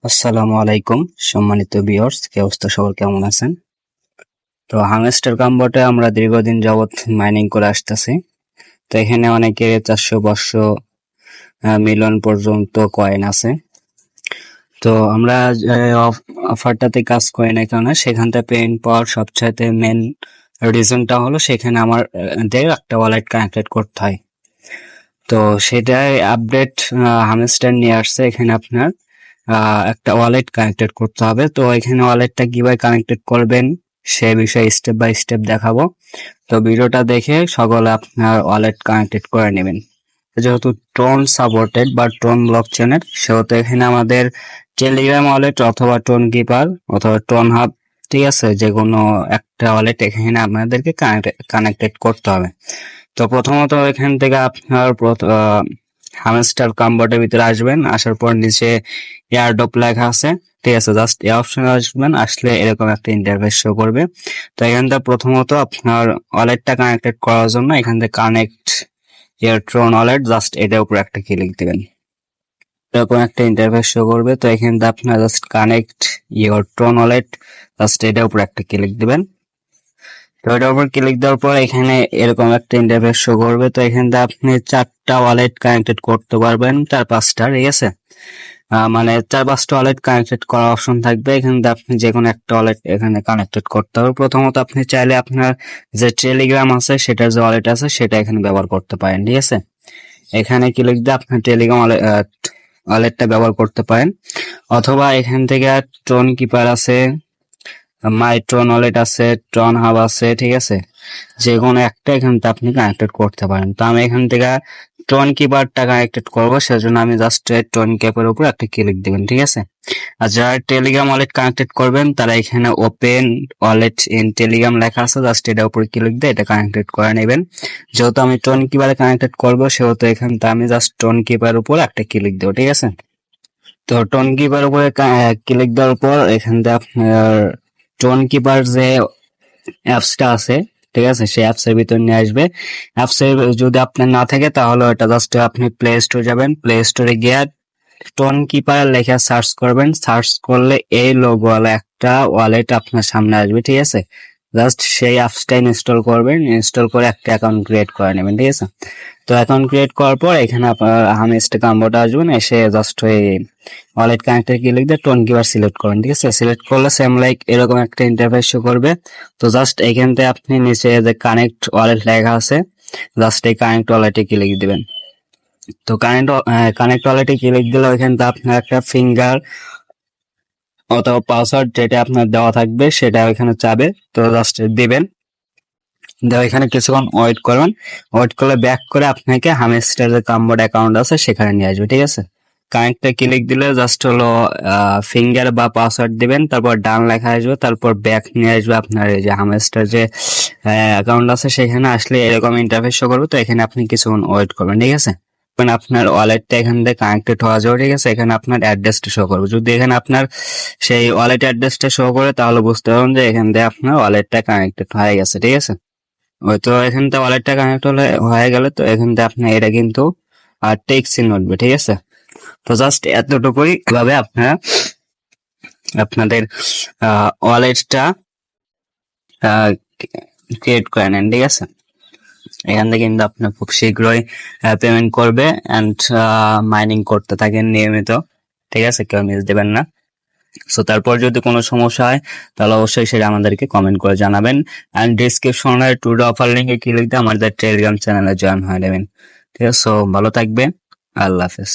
আসসালামু আলাইকুম সম্মানিত ভিউয়ার্স, কি অবস্থা, সবার কেমন আছেন? তো হামস্টার কাম্বোটে আমরা দীর্ঘদিন যাবত মাইনিং করে আসতেছি। তো এখানে অনেকের 400-500 মিলিয়ন পর্যন্ত কয়েন আছে। তো আমরা অফারটাতে কাজ করি না কেন, সেখানটা পেমেন্ট পাওয়ার সবচাইতে মেন রিজনটা হলো সেখানে আমাদের একটা ওয়ালেট কানেক্টেড করতে হয়। তো সেটাই আপডেট হামস্টার নিয়ে আসছে। এখানে আপনার একটা ওয়ালেট কানেক্টেড করতে হবে। তো এখানে ওয়ালেটটা কিভাবে কানেক্টেড করবেন সে বিষয়ে স্টেপ বাই স্টেপ দেখাবো। তো ভিডিওটা দেখে সকলে আপনার ওয়ালেট কানেক্টেড করে নেবেন। যেহেতু ট্রন সাপোর্টেড বা ট্রন ব্লকচেনের, সেহেতু এখানে আমাদের টেলিগ্রাম ওয়ালেট অথবা ট্রন কিপার অথবা ট্রন হাব, ঠিক আছে, যে কোনো একটা ওয়ালেট এখানে আপনাদেরকে কানেক্টেড করতে হবে। তো প্রথমত এখান থেকে আপনার হামস্টার কাম্বোর্ডের ভিতরে আসবেন। আসার পর নিচে এয়ারড্রপ লেখা আছে, ঠিক আছে, জাস্ট এই অপশনে আসবেন। আসলে এরকম একটা ইন্টারফেস শো করবে। তো এখান থেকে প্রথমত আপনার ওয়ালেটটা কানেক্টেড করার জন্য এখান থেকে কানেক্ট ইয়ার ট্রন ওয়ালেট, জাস্ট এটার উপর একটা ক্লিক দিবেন। এরকম একটা ইন্টারফেস শো করবে। তো এখান থেকে আপনার just connect your ট্রন wallet, just এটার উপর একটা ক্লিক দিবেন। তো এটার উপর ক্লিক দেওয়ার পর এখানে এরকম একটা ইন্টারফেস শো করবে। তো এখান থেকে আপনি 4টা ওয়ালেট কানেক্টেড করতে পারবেন, 4-5টা, ঠিক আছে। মানে 4-5টা ওয়ালেট কানেক্টেড করার অপশন থাকবে। এখান থেকে আপনি যে কোনো একটা ওয়ালেট এখানে কানেক্টেড করতে হবে। প্রথমত আপনি চাইলে আপনার যে টেলিগ্রাম আছে সেটার যে ওয়ালেট আছে সেটা এখানে ব্যবহার করতে পারেন, ঠিক আছে। এখানে ক্লিক দিয়ে আপনার টেলিগ্রাম ওয়ালেটটা ব্যবহার করতে পারেন, অথবা এখান থেকে ট্রন কিপার আছে, মাই ট্রন ওয়ালেট আছে, ট্রন হাব আছে, ঠিক আছে, যে কোনো একটা এখান থেকে আপনি কানেক্টেড করতে পারেন। তো আমি এখান থেকে ট্রন কিপারটা কানেক্টেড করবো, সেজন্য আমি জাস্ট ট্রন কিপারের উপর একটা ক্লিক দিবেন, ঠিক আছে। আর যারা টেলিগ্রাম ওয়ালেট কানেক্টেড করবেন তারা এখানে ওপেন ওয়ালেট ইন টেলিগ্রাম লেখা আছে, জাস্ট এটার উপর ক্লিক দিয়ে এটা কানেক্টেড করে নেবেন। যেহেতু আমি ট্রন কিপারে কানেক্টেড করবো, সেহেতু এখান থেকে আমি জাস্ট ট্রন কিপারের উপর একটা ক্লিক দেবো, ঠিক আছে। তো ট্রন কিপার উপরে ক্লিক দেওয়ার পর এখান থেকে আপনার ট্রন কিপার যে অ্যাপসটা আছে, ঠিক আছে, সেই অ্যাপস এর ভিতর নিয়ে আসবে। অ্যাপস যদি আপনার না থাকে তাহলে ওটা জাস্ট আপনি প্লে স্টোরে যাবেন, প্লে স্টোরে গিয়ে ট্রন কিপার লেখা সার্চ করবেন। সার্চ করলে এই লোগোওয়ালা একটা ওয়ালেট আপনার সামনে আসবে, ঠিক আছে। জাস্ট সেই অ্যাপসটা ইনস্টল করবেন, ইনস্টল করে একটা অ্যাকাউন্ট ক্রিয়েট করে নেবেন, ঠিক আছে। তো অ্যাকাউন্ট ক্রিয়েট করার পর এখানে আপনার হামস্টার কাম্বোটা আসবেন, এসে জাস্ট ওই ওয়ালেট কানেক্টেড ক্লিক দিয়ে ট্রন কিপার সিলেক্ট করবেন, ঠিক আছে। সিলেক্ট করলে সেম লাইক এরকম একটা ইন্টারফেস শো করবে। তো জাস্ট এখান থেকে আপনি নিচে যে কানেক্ট ওয়ালেট লেখা আছে, জাস্ট এই কানেক্ট ওয়ালেটে ক্লিক দিবেন। তো কানেক্ট ওয়ালেটে ক্লিক দিলে ওইখান থেকে আপনার একটা ফিঙ্গার অথবা পাসওয়ার্ড যেটা আপনার দেওয়া থাকবে সেটা ওইখানে চাবে। তো জাস্ট দিবেন, এখানে কিছুক্ষণ ওয়েট করবেন। ওয়েট করলে ব্যাক করে আপনাকে হামস্টার যে কাম্বোর্ড অ্যাকাউন্ট আছে সেখানে নিয়ে আসবে, ঠিক আছে। কানেক্টে ক্লিক দিলে জাস্ট হলো ফিঙ্গার বা পাসওয়ার্ড দিবেন, তারপর ডান লেখা আসবে, তারপর ব্যাক নিয়ে আসবে আপনার এই যে হামস্টার যে অ্যাকাউন্ট আছে সেখানে। আসলে এরকম ইন্টারফেস শো করবে। তো এখানে আপনি কিছুক্ষণ ওয়েট করবেন, ঠিক আছে। আপনার ওয়ালেটটা এখান থেকে কানেক্টেড হওয়া যাবে, ঠিক আছে। এখানে আপনার অ্যাড্রেসটা শো করবে। যদি এখানে আপনার সেই ওয়ালেট অ্যাড্রেসটা শো করে তাহলে বুঝতে পারবেন যে এখান থেকে আপনার ওয়ালেটটা কানেক্টেড হয়ে গেছে, ঠিক আছে। হয়তো এখান থেকে ওয়ালেটটা কানেক্ট হয়ে গেলে তো এখান থেকে আপনার এটা কিন্তু টেক্সট চিহ্ন উঠবে, ঠিক আছে। তো জাস্ট এতটুকুই ভাবে আপনারা আপনাদের ওয়ালেটটা ক্রিয়েট করে নেন, ঠিক আছে। এখান থেকে কিন্তু আপনার খুব শীঘ্রই পেমেন্ট করবে অ্যান্ড মাইনিং করতে থাকেন নিয়মিত, ঠিক আছে, কেউ মিস দেবেন না। সো তারপর যদি কোনো সমস্যা হয় তাহলে অবশ্যই সেটা আমাদেরকে কমেন্ট করে জানাবেন। অ্যান্ড ডিসক্রিপশনে টুডে অফার লিঙ্কে ক্লিক দিয়ে আমাদের টেলিগ্রাম চ্যানেলে জয়েন হয়ে নেবেন, ঠিক আছে। সো ভালো থাকবেন, আল্লাহ হাফেজ।